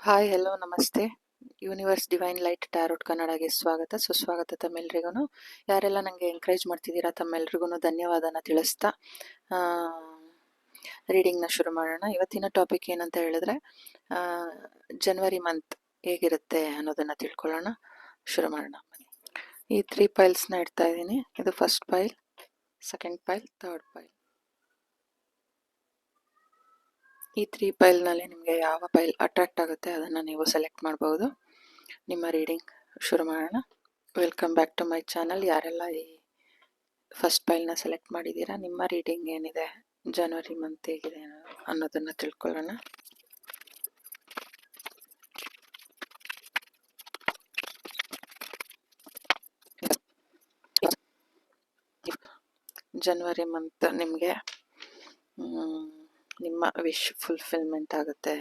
Hi hello ನಮಸ್ತೆ. Universe divine light tarot ಕನ್ನಡಗೆ ಸ್ವಾಗತ ಸುಸ್ವಾಗತ ತಮ್ಮೆಲ್ರಿಗೂ. ಯಾರೆಲ್ಲ ನನಗೆ ಎಂಕರೇಜ್ ಮಾಡ್ತಿದ್ದೀರಾ ತಮ್ಮೆಲ್ರಿಗೂ ಧನ್ಯವಾದನ ತಿಳಿಸ್ತಾ ರೀಡಿಂಗ್ನ ಶುರು ಮಾಡೋಣ. ಇವತ್ತಿನ ಟಾಪಿಕ್ ಏನಂತ ಹೇಳಿದ್ರೆ ಜನವರಿ ಮಂತ್ ಹೇಗಿರುತ್ತೆ ಅನ್ನೋದನ್ನು ತಿಳ್ಕೊಳ್ಳೋಣ. ಶುರು ಮಾಡೋಣ. ಈ 3 ಪೈಲ್ಸ್ನ ಇಡ್ತಾ ಇದ್ದೀನಿ. ಇದು ಫಸ್ಟ್ ಪೈಲ್, ಸೆಕೆಂಡ್ ಪೈಲ್, ಥರ್ಡ್ ಪೈಲ್. ಈ 3 ಪೈಲ್ನಲ್ಲಿ ನಿಮಗೆ ಯಾವ ಪೈಲ್ ಅಟ್ರಾಕ್ಟ್ ಆಗುತ್ತೆ ಅದನ್ನು ನೀವು ಸೆಲೆಕ್ಟ್ ಮಾಡ್ಬೋದು. ನಿಮ್ಮ ರೀಡಿಂಗ್ ಶುರು ಮಾಡೋಣ. Welcome back to my channel. ಯಾರೆಲ್ಲ ಈ ಫಸ್ಟ್ ಪೈಲ್ನ ಸೆಲೆಕ್ಟ್ ಮಾಡಿದ್ದೀರಾ, ನಿಮ್ಮ ರೀಡಿಂಗ್ ಏನಿದೆ, ಜನವರಿ ಮಂತ್ ಹೇಗಿದೆ ಅನ್ನೋದನ್ನು ತಿಳ್ಕೊಳ್ಳೋಣ. ಜನವರಿ ಮಂತ್ ನಿಮಗೆ ನಿಮ್ಮ ವಿಶ್ ಫುಲ್ಫಿಲ್ಮೆಂಟ್ ಆಗುತ್ತೆ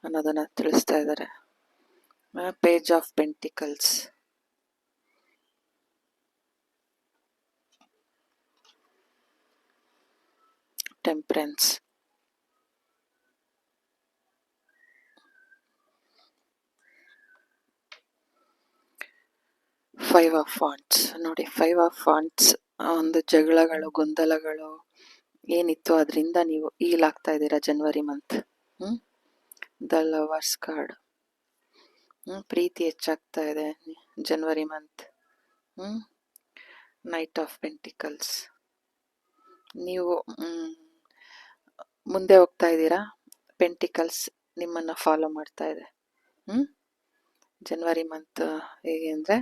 ಅನ್ನೋದನ್ನು ತಿಳಿಸ್ತಾ ಇದ್ದಾರೆ. Page of pentacles, temperance, five of wands. ನೋಡಿ, ಫೈವ್ ಆಫ್ ವಾಂಡ್ಸ್ ಒಂದು ಜಗಳಗಳು, ಗೊಂದಲಗಳು ಏನಿತ್ತು ಅದರಿಂದ ನೀವು ಈಲ್ ಆಗ್ತಾ ಇದ್ದೀರಾ ಜನವರಿ ಮಂತ್. ದ ಲವರ್ಸ್ ಕಾರ್ಡ್, ಪ್ರೀತಿ ಹೆಚ್ಚಾಗ್ತಾ ಇದೆ ಜನವರಿ ಮಂತ್. ನೈಟ್ ಆಫ್ ಪೆಂಟಿಕಲ್ಸ್, ನೀವು ಮುಂದೆ ಹೋಗ್ತಾ ಇದ್ದೀರಾ, ಪೆಂಟಿಕಲ್ಸ್ ನಿಮ್ಮನ್ನು ಫಾಲೋ ಮಾಡ್ತಾ ಇದೆ. ಜನವರಿ ಮಂತ್ ಹೇಗೆ ಅಂದರೆ,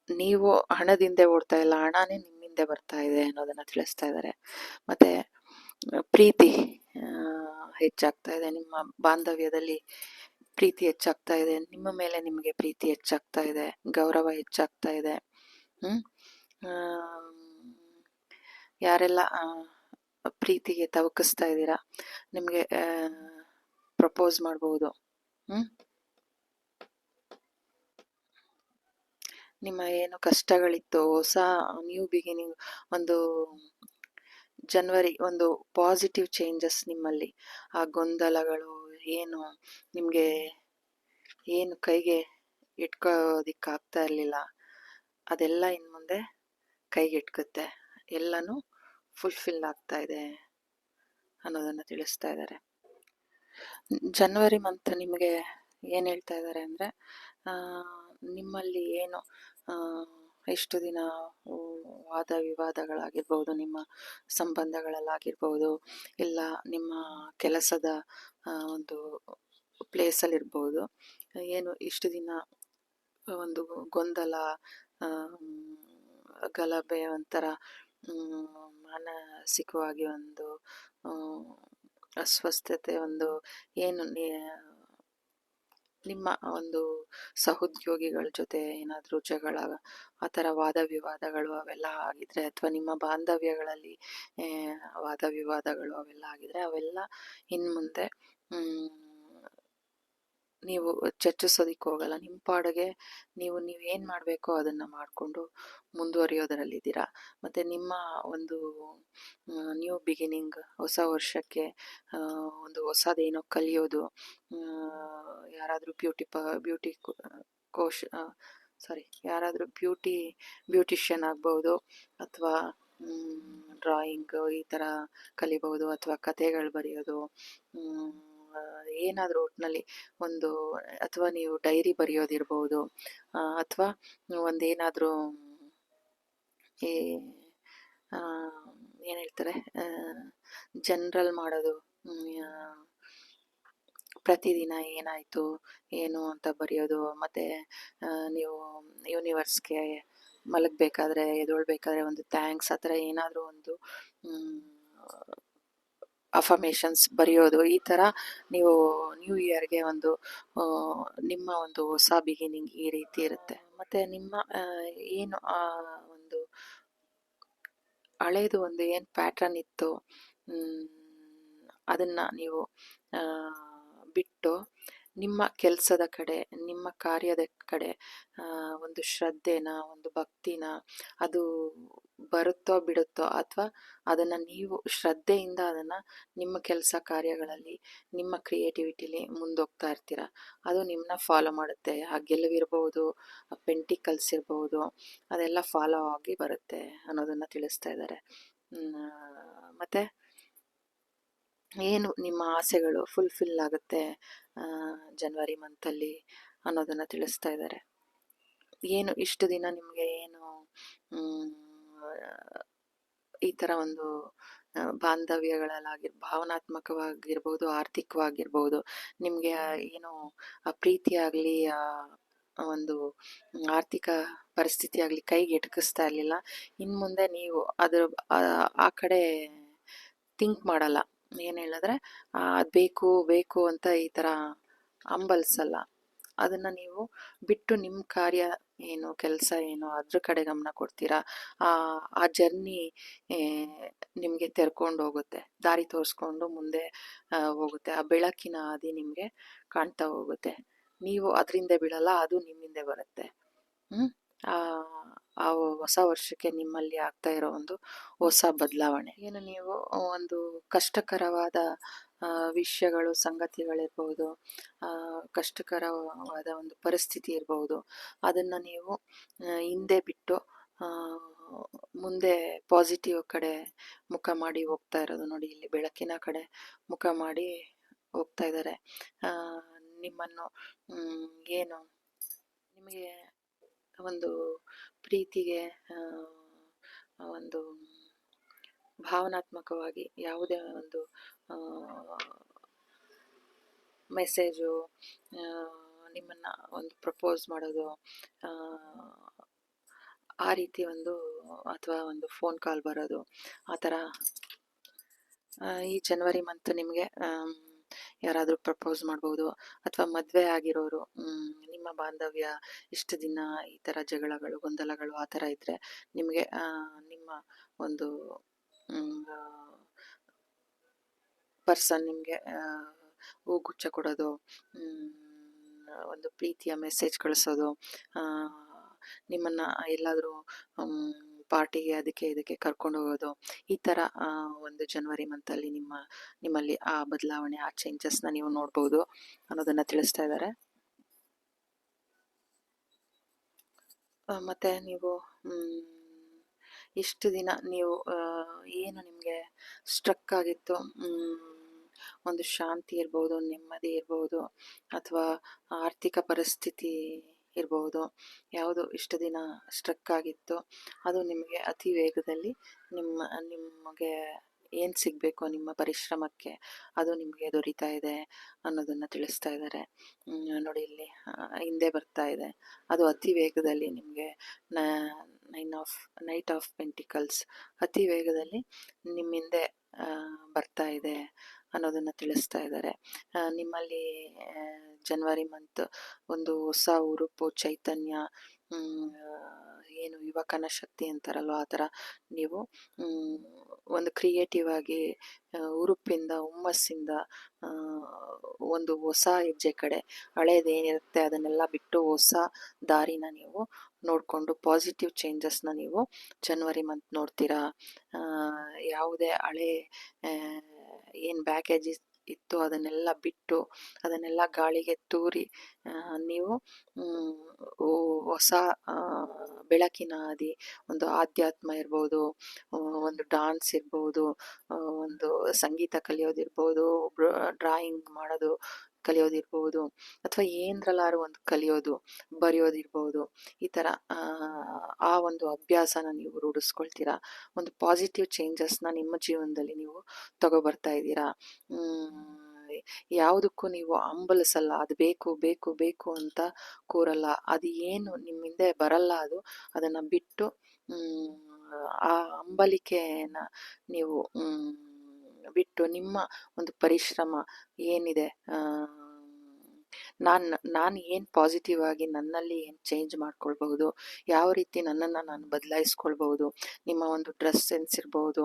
ನೀವು ಹಣದಿಂದ ಓಡ್ತಾ ಇಲ್ಲ, ಹಣನೇ ನಿಮ್ಮಿಂದ ಬರ್ತಾ ಇದೆ ಅನ್ನೋದನ್ನು ತಿಳಿಸ್ತಾ ಇದ್ದಾರೆ. ಮತ್ತು ಪ್ರೀತಿ ಹೆಚ್ಚಾಗ್ತಾ ಇದೆ, ನಿಮ್ಮ ಬಾಂಧವ್ಯದಲ್ಲಿ ಪ್ರೀತಿ ಹೆಚ್ಚಾಗ್ತಾ ಇದೆ, ನಿಮ್ಮ ಮೇಲೆ ನಿಮಗೆ ಪ್ರೀತಿ ಹೆಚ್ಚಾಗ್ತಾ ಇದೆ, ಗೌರವ ಹೆಚ್ಚಾಗ್ತಾ ಇದೆ. ಯಾರೆಲ್ಲ ಪ್ರೀತಿಗೆ ತವಕಿಸ್ತಾ ಇದ್ದೀರಾ, ನಿಮಗೆ ಪ್ರಪೋಸ್ ಮಾಡ್ಬೋದು. ನಿಮ್ಮ ಏನು ಕಷ್ಟಗಳಿತ್ತು, ಹೊಸ ನ್ಯೂ ಬಿಗಿನಿಂಗ್, ಒಂದು ಜನವರಿ ಒಂದು ಪಾಸಿಟಿವ್ ಚೇಂಜಸ್ ನಿಮ್ಮಲ್ಲಿ. ಆ ಗೊಂದಲಗಳು ಏನು ನಿಮಗೆ ಏನು ಕೈಗೆ ಇಟ್ಕೋದಿಕ್ಕಾಗ್ತಾ ಇರಲಿಲ್ಲ, ಅದೆಲ್ಲ ಇನ್ನು ಮುಂದೆ ಕೈಗೆ ಇಟ್ಕುತ್ತೆ, ಎಲ್ಲನೂ ಫುಲ್ಫಿಲ್ ಆಗ್ತಾ ಇದೆ ಅನ್ನೋದನ್ನು ತಿಳಿಸ್ತಾ ಇದ್ದಾರೆ. ಜನವರಿ ಮಂತ್ ನಿಮಗೆ ಏನು ಹೇಳ್ತಾ ಇದ್ದಾರೆ ಅಂದರೆ, ನಿಮ್ಮಲ್ಲಿ ಏನು ಎಷ್ಟು ದಿನ ವಾದ ವಿವಾದಗಳಾಗಿರ್ಬೋದು, ನಿಮ್ಮ ಸಂಬಂಧಗಳಲ್ಲಾಗಿರ್ಬೋದು, ಇಲ್ಲ ನಿಮ್ಮ ಕೆಲಸದ ಒಂದು ಪ್ಲೇಸಲ್ಲಿರ್ಬೋದು, ಏನು ಇಷ್ಟು ದಿನ ಒಂದು ಗೊಂದಲ, ಗಲಭೆ, ಒಂಥರ ಮಾನಸಿಕವಾಗಿ ಒಂದು ಅಸ್ವಸ್ಥತೆ, ಒಂದು ಏನು ನಿಮ್ಮ ಒಂದು ಸಹೋದ್ಯೋಗಿಗಳ ಜೊತೆ ಏನಾದರೂ ಜಗಳ, ಆ ಥರ ವಾದ ವಿವಾದಗಳು ಅವೆಲ್ಲ ಆಗಿದ್ರೆ, ಅಥವಾ ನಿಮ್ಮ ಬಾಂಧವ್ಯಗಳಲ್ಲಿ ವಾದ ವಿವಾದಗಳು ಅವೆಲ್ಲ ಆಗಿದ್ರೆ, ಅವೆಲ್ಲ ಇನ್ನು ಮುಂದೆ ನೀವು ಚರ್ಚಿಸೋದಕ್ಕೆ ಹೋಗಲ್ಲ. ನಿಮ್ಮ ಪಾಡಿಗೆ ನೀವು ಏನು ಮಾಡಬೇಕೋ ಅದನ್ನು ಮಾಡಿಕೊಂಡು ಮುಂದುವರಿಯೋದರಲ್ಲಿದ್ದೀರಾ. ಮತ್ತು ನಿಮ್ಮ ಒಂದು ನ್ಯೂ ಬಿಗಿನಿಂಗ್, ಹೊಸ ವರ್ಷಕ್ಕೆ ಒಂದು ಹೊಸದೇನೋ ಕಲಿಯೋದು, ಯಾರಾದರೂ ಯಾರಾದರೂ ಬ್ಯೂಟಿಷಿಯನ್ ಆಗ್ಬೋದು, ಅಥವಾ ಡ್ರಾಯಿಂಗ್ ಈ ಥರ ಕಲಿಬೋದು, ಅಥವಾ ಕಥೆಗಳು ಬರೆಯೋದು, ಏನಾದರೂ ಒಟ್ಟಿನಲ್ಲಿ ಒಂದು, ಅಥವಾ ನೀವು ಡೈರಿ ಬರೆಯೋದಿರ್ಬೋದು, ಅಥವಾ ಒಂದೇನಾದರೂ ಈ ಏನು ಹೇಳ್ತಾರೆ, ಜನರಲ್ ಮಾಡೋದು, ಪ್ರತಿದಿನ ಏನಾಯಿತು ಏನು ಅಂತ ಬರೆಯೋದು. ಮತ್ತು ನೀವು ಯೂನಿವರ್ಸ್ಗೆ ಮಲಗಬೇಕಾದ್ರೆ, ಎದ್ದೇಳಬೇಕಾದ್ರೆ ಒಂದು ಥ್ಯಾಂಕ್ಸ್, ಆ ಥರ ಏನಾದರೂ ಒಂದು ಅಫರ್ಮೇಷನ್ಸ್ ಬರೆಯೋದು. ಈ ಥರ ನೀವು ನ್ಯೂ ಇಯರ್ಗೆ ಒಂದು ನಿಮ್ಮ ಒಂದು ಹೊಸ ಬಿಗಿನಿಂಗ್ ಈ ರೀತಿ ಇರುತ್ತೆ. ಮತ್ತು ನಿಮ್ಮ ಏನು ಒಂದು ಹಳೇದು ಒಂದು ಏನು ಪ್ಯಾಟ್ರನ್ ಇತ್ತು, ಅದನ್ನು ನೀವು ಬಿಟ್ಟು ನಿಮ್ಮ ಕೆಲಸದ ಕಡೆ, ನಿಮ್ಮ ಕಾರ್ಯದ ಕಡೆ ಒಂದು ಶ್ರದ್ಧೆನ, ಒಂದು ಭಕ್ತಿನ ಅದು ಬರುತ್ತೋ ಬಿಡುತ್ತೋ, ಅಥವಾ ಅದನ್ನು ನೀವು ಶ್ರದ್ಧೆಯಿಂದ ಅದನ್ನು ನಿಮ್ಮ ಕೆಲಸ ಕಾರ್ಯಗಳಲ್ಲಿ, ನಿಮ್ಮ ಕ್ರಿಯೇಟಿವಿಟಿಲಿ ಮುಂದೋಗ್ತಾ ಇರ್ತೀರ. ಅದು ನಿಮ್ಮನ್ನ ಫಾಲೋ ಮಾಡುತ್ತೆ. ಆ ಗೆಲುವಿರ್ಬೋದು, ಆ ಪೆಂಟಿಕಲ್ಸ್ ಇರ್ಬೋದು, ಅದೆಲ್ಲ ಫಾಲೋ ಆಗಿ ಬರುತ್ತೆ ಅನ್ನೋದನ್ನು ತಿಳಿಸ್ತಾ ಇದ್ದಾರೆ. ಮತ್ತು ಏನು ನಿಮ್ಮ ಆಸೆಗಳು ಫುಲ್ಫಿಲ್ ಆಗುತ್ತೆ ಜನವರಿ ಮಂತಲ್ಲಿ ಅನ್ನೋದನ್ನು ತಿಳಿಸ್ತಾ ಇದ್ದಾರೆ. ಏನು ಇಷ್ಟು ದಿನ ನಿಮಗೆ ಏನು ಈ ಥರ ಒಂದು ಭಾವನಾತ್ಮಕವಾಗಿರ್ಬೋದು, ಆರ್ಥಿಕವಾಗಿರ್ಬೋದು, ನಿಮಗೆ ಏನು ಆ ಪ್ರೀತಿ ಆಗಲಿ, ಒಂದು ಆರ್ಥಿಕ ಪರಿಸ್ಥಿತಿ ಆಗಲಿ ಕೈಗೆ ಎಟಕಿಸ್ತಾ ಇರಲಿಲ್ಲ. ಇನ್ನು ಮುಂದೆ ನೀವು ಅದ್ರ ಆ ಕಡೆ ಥಿಂಕ್ ಮಾಡಲ್ಲ. ಏನು ಹೇಳಿದ್ರೆ ಅದು ಬೇಕು ಬೇಕು ಅಂತ ಈ ಥರ ಹಂಬಲಿಸಲ್ಲ. ಅದನ್ನು ನೀವು ಬಿಟ್ಟು ನಿಮ್ಮ ಕಾರ್ಯ ಏನು, ಕೆಲಸ ಏನು, ಅದ್ರ ಕಡೆ ಗಮನ ಕೊಡ್ತೀರಾ. ಆ ಜರ್ನಿ ನಿಮಗೆ ತೆರ್ಕೊಂಡು ಹೋಗುತ್ತೆ, ದಾರಿ ತೋರಿಸ್ಕೊಂಡು ಮುಂದೆ ಹೋಗುತ್ತೆ. ಆ ಬೆಳಕಿನ ಹಾದಿ ನಿಮಗೆ ಕಾಣ್ತಾ ಹೋಗುತ್ತೆ. ನೀವು ಅದರಿಂದ ಬೀಳಲ್ಲ, ಅದು ನಿಮ್ಮಿಂದ ಬರುತ್ತೆ. ಆ ಹೊಸ ವರ್ಷಕ್ಕೆ ನಿಮ್ಮಲ್ಲಿ ಆಗ್ತಾ ಇರೋ ಒಂದು ಹೊಸ ಬದಲಾವಣೆ ಏನು, ನೀವು ಒಂದು ಕಷ್ಟಕರವಾದ ವಿಷಯಗಳು, ಸಂಗತಿಗಳಿರ್ಬೋದು, ಕಷ್ಟಕರವಾದ ಒಂದು ಪರಿಸ್ಥಿತಿ ಇರ್ಬೋದು, ಅದನ್ನು ನೀವು ಹಿಂದೆ ಬಿಟ್ಟು ಮುಂದೆ ಪಾಸಿಟಿವ್ ಕಡೆ ಮುಖ ಮಾಡಿ ಹೋಗ್ತಾ ಇರೋದು ನೋಡಿ. ಇಲ್ಲಿ ಬೆಳಕಿನ ಕಡೆ ಮುಖ ಮಾಡಿ ಹೋಗ್ತಾ ಇದ್ದಾರೆ. ನಿಮ್ಮನ್ನು ಏನು ನಿಮಗೆ ಒಂದು ಪ್ರೀತಿಗೆ ಒಂದು ಭಾವನಾತ್ಮಕವಾಗಿ ಯಾವುದೇ ಒಂದು ಮೆಸೇಜು, ನಿಮ್ಮನ್ನು ಒಂದು ಪ್ರಪೋಸ್ ಮಾಡೋದು, ಆ ರೀತಿ ಒಂದು, ಅಥವಾ ಒಂದು ಫೋನ್ ಕಾಲ್ ಬರೋದು, ಆ ಥರ ಈ ಜನವರಿ ಮಂತ್ ನಿಮಗೆ ಯಾರಾದರೂ ಪ್ರಪೋಸ್ ಮಾಡ್ಬೋದು. ಅಥವಾ ಮದುವೆ ಆಗಿರೋರು, ನಿಮ್ಮ ಬಾಂಧವ್ಯ ಇಷ್ಟು ದಿನ ಈ ಥರ ಜಗಳಗಳು, ಗೊಂದಲಗಳು ಆ ಥರ ಇದ್ದರೆ ನಿಮಗೆ ನಿಮ್ಮ ಒಂದು ಪರ್ಸನ್ ನಿಮಗೆ ಹೂಗುಚ್ಛ ಕೊಡೋದು, ಒಂದು ಪ್ರೀತಿಯ ಮೆಸೇಜ್ ಕಳಿಸೋದು, ನಿಮ್ಮನ್ನು ಎಲ್ಲಾದರೂ ಪಾರ್ಟಿಗೆ ಅದಕ್ಕೆ ಇದಕ್ಕೆ ಕರ್ಕೊಂಡು ಹೋಗೋದು, ಈ ಥರ ಒಂದು ಜನವರಿ ಮಂತಲ್ಲಿ ನಿಮ್ಮಲ್ಲಿ ಆ ಬದಲಾವಣೆ, ಆ ಚೇಂಜಸ್ನ ನೀವು ನೋಡ್ಬೋದು ಅನ್ನೋದನ್ನು ತಿಳಿಸ್ತಾ ಇದ್ದಾರೆ. ಮತ್ತು ನೀವು ಇಷ್ಟು ದಿನ ನೀವು ಏನು ನಿಮಗೆ ಸ್ಟ್ರಕ್ ಆಗಿತ್ತು, ಒಂದು ಶಾಂತಿ ಇರ್ಬೋದು, ನೆಮ್ಮದಿ ಇರ್ಬೋದು, ಅಥವಾ ಆರ್ಥಿಕ ಪರಿಸ್ಥಿತಿ ಇರ್ಬೋದು, ಯಾವುದು ಇಷ್ಟು ದಿನ ಸ್ಟ್ರಕ್ ಆಗಿತ್ತು ಅದು ನಿಮಗೆ ಅತಿ ವೇಗದಲ್ಲಿ ನಿಮಗೆ ಏನು ಸಿಗಬೇಕು ನಿಮ್ಮ ಪರಿಶ್ರಮಕ್ಕೆ ಅದು ನಿಮಗೆ ದೊರೀತಾ ಇದೆ ಅನ್ನೋದನ್ನು ತಿಳಿಸ್ತಾ ಇದ್ದಾರೆ. ನೋಡಿ, ಇಲ್ಲಿ ಹಿಂದೆ ಬರ್ತಾ ಇದೆ, ಅದು ಅತಿ ವೇಗದಲ್ಲಿ ನಿಮಗೆ ನೈಟ್ ಆಫ್ ಪೆಂಟಿಕಲ್ಸ್ ಅತಿ ವೇಗದಲ್ಲಿ ನಿಮ್ಮ ಹಿಂದೆ ಬರ್ತಾ ಇದೆ ಅನ್ನೋದನ್ನು ತಿಳಿಸ್ತಾ ಇದ್ದಾರೆ. ನಿಮ್ಮಲ್ಲಿ ಜನವರಿ ಮಂತ್ ಒಂದು ಹೊಸ ಹುರುಪು, ಚೈತನ್ಯ, ಏನು ಯುವಕನ ಶಕ್ತಿ ಅಂತಾರಲ್ವ, ಆ ಥರ ನೀವು ಒಂದು ಕ್ರಿಯೇಟಿವ್ ಆಗಿ ಹುರುಪಿಂದ, ಹುಮ್ಮಸ್ಸಿಂದ ಒಂದು ಹೊಸ ಹೆಜ್ಜೆ ಕಡೆ, ಹಳೇದೇನಿರುತ್ತೆ ಅದನ್ನೆಲ್ಲ ಬಿಟ್ಟು ಹೊಸ ದಾರಿನ ನೀವು ನೋಡಿಕೊಂಡು ಪಾಸಿಟಿವ್ ಚೇಂಜಸ್ನ ನೀವು ಜನವರಿ ಮಂತ್ ನೋಡ್ತೀರಾ. ಯಾವುದೇ ಹಳೆ ಏನು ಬ್ಯಾಗೇಜಸ್ ಇತ್ತು ಅದನ್ನೆಲ್ಲ ಬಿಟ್ಟು, ಅದನ್ನೆಲ್ಲ ಗಾಳಿಗೆ ತೂರಿ ನೀವು ಹೊಸ ಬೆಳಕಿನ ಹಾದಿ, ಒಂದು ಆಧ್ಯಾತ್ಮ ಇರ್ಬೋದು, ಒಂದು ಡಾನ್ಸ್ ಇರ್ಬೋದು, ಒಂದು ಸಂಗೀತ ಕಲಿಯೋದಿರ್ಬೋದು, ಡ್ರಾಯಿಂಗ್ ಮಾಡೋದು ಕಲಿಯೋದಿರ್ಬೋದು, ಅಥವಾ ಏನರಲ್ಲಾರು ಒಂದು ಕಲಿಯೋದು, ಬರೆಯೋದಿರ್ಬೋದು, ಈ ಥರ ಆ ಒಂದು ಅಭ್ಯಾಸನ ನೀವು ರೂಢಿಸ್ಕೊಳ್ತೀರಾ. ಒಂದು ಪಾಸಿಟಿವ್ ಚೇಂಜಸ್ನ ನಿಮ್ಮ ಜೀವನದಲ್ಲಿ ನೀವು ತಗೊಬರ್ತಾ ಇದ್ದೀರಾ. ಯಾವುದಕ್ಕೂ ನೀವು ಹಂಬಲಿಸಲ್ಲ, ಅದು ಬೇಕು ಬೇಕು ಬೇಕು ಅಂತ ಕೂರಲ್ಲ. ಅದು ಏನು ನಿಮ್ಮಿಂದ ಬರಲ್ಲ, ಅದನ್ನು ಬಿಟ್ಟು ಆ ಹಂಬಲಿಕೆನ ನೀವು ಬಿಟ್ಟು ನಿಮ್ಮ ಒಂದು ಪರಿಶ್ರಮ ಏನಿದೆ, ನಾನು ಏನು ಪಾಸಿಟಿವ್ ಆಗಿ ನನ್ನಲ್ಲಿ ಏನು ಚೇಂಜ್ ಮಾಡ್ಕೊಳ್ಬಹುದು, ಯಾವ ರೀತಿ ನನ್ನನ್ನು ನಾನು ಬದಲಾಯಿಸ್ಕೊಳ್ಬಹುದು, ನಿಮ್ಮ ಒಂದು ಡ್ರೆಸ್ ಸೆನ್ಸ್ ಇರ್ಬೋದು,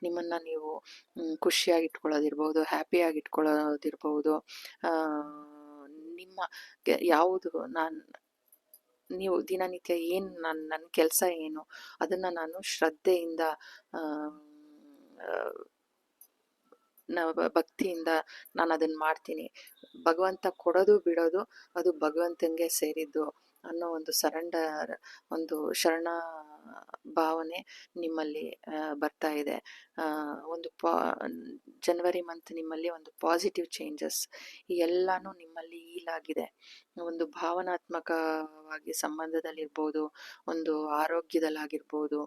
ನಿಮ್ಮನ್ನು ನೀವು ಖುಷಿಯಾಗಿ ಇಟ್ಕೊಳ್ಳೋದಿರ್ಬೋದು, ಹ್ಯಾಪಿಯಾಗಿ ಇಟ್ಕೊಳ್ಳೋದಿರ್ಬೋದು, ನಿಮ್ಮ ಯಾವುದು ನೀವು ದಿನನಿತ್ಯ ಏನು ನನ್ನ ಕೆಲಸ ಏನು ಅದನ್ನ ನಾನು ಶ್ರದ್ಧೆಯಿಂದ ಆ, ಭಕ್ತಿಯಿಂದ ನಾನು ಅದನ್ನ ಮಾಡ್ತೀನಿ. ಭಗವಂತ ಕೊಡೋದು ಬಿಡೋದು ಅದು ಭಗವಂತನಿಗೆ ಸೇರಿದ್ದು ಅನ್ನೋ ಒಂದು ಸರೆಂಡರ್, ಒಂದು ಶರಣ ಭಾವನೆ ನಿಮ್ಮಲ್ಲಿ ಬರ್ತಾ ಇದೆ. ಒಂದು ಜನವರಿ ಮಂತ್ ನಿಮ್ಮಲ್ಲಿ ಒಂದು ಪಾಸಿಟಿವ್ ಚೇಂಜಸ್ ಎಲ್ಲಾನು ನಿಮ್ಮಲ್ಲಿ ಆಗಿದೆ. ಒಂದು ಭಾವನಾತ್ಮಕವಾಗಿ ಸಂಬಂಧದಲ್ಲಿರ್ಬೋದು, ಒಂದು ಆರೋಗ್ಯದಲ್ಲಾಗಿರ್ಬೋದು,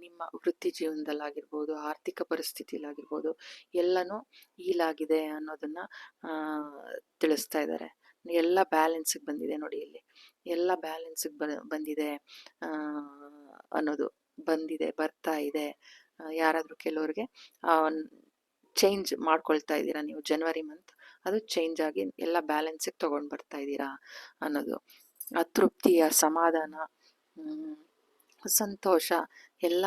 ನಿಮ್ಮ ವೃತ್ತಿ ಜೀವನದಲ್ಲಾಗಿರ್ಬೋದು, ಆರ್ಥಿಕ ಪರಿಸ್ಥಿತಿಲಾಗಿರ್ಬೋದು, ಎಲ್ಲನೂ ಆಗಿದೆ ಅನ್ನೋದನ್ನ ತಿಳಿಸ್ತಾ ಇದ್ದಾರೆ. ಎಲ್ಲ ಬ್ಯಾಲೆನ್ಸಿಗೆ ಬಂದಿದೆ ನೋಡಿ, ಇಲ್ಲಿ ಎಲ್ಲ ಬ್ಯಾಲೆನ್ಸಿಗೆ ಬಂದಿದೆ ಅನ್ನೋದು ಬರ್ತಾ ಇದೆ. ಯಾರಾದ್ರೂ ಕೆಲವ್ರಿಗೆ ಚೇಂಜ್ ಮಾಡ್ಕೊಳ್ತಾ ಇದ್ದೀರಾ ನೀವು ಜನವರಿ ಮಂತ್, ಅದು ಚೇಂಜ್ ಆಗಿ ಎಲ್ಲ ಬ್ಯಾಲೆನ್ಸಿಗೆ ತಗೊಂಡು ಬರ್ತಾ ಇದ್ದೀರಾ ಅನ್ನೋದು. ತೃಪ್ತಿಯ ಸಮಾಧಾನ, ಸಂತೋಷ ಎಲ್ಲ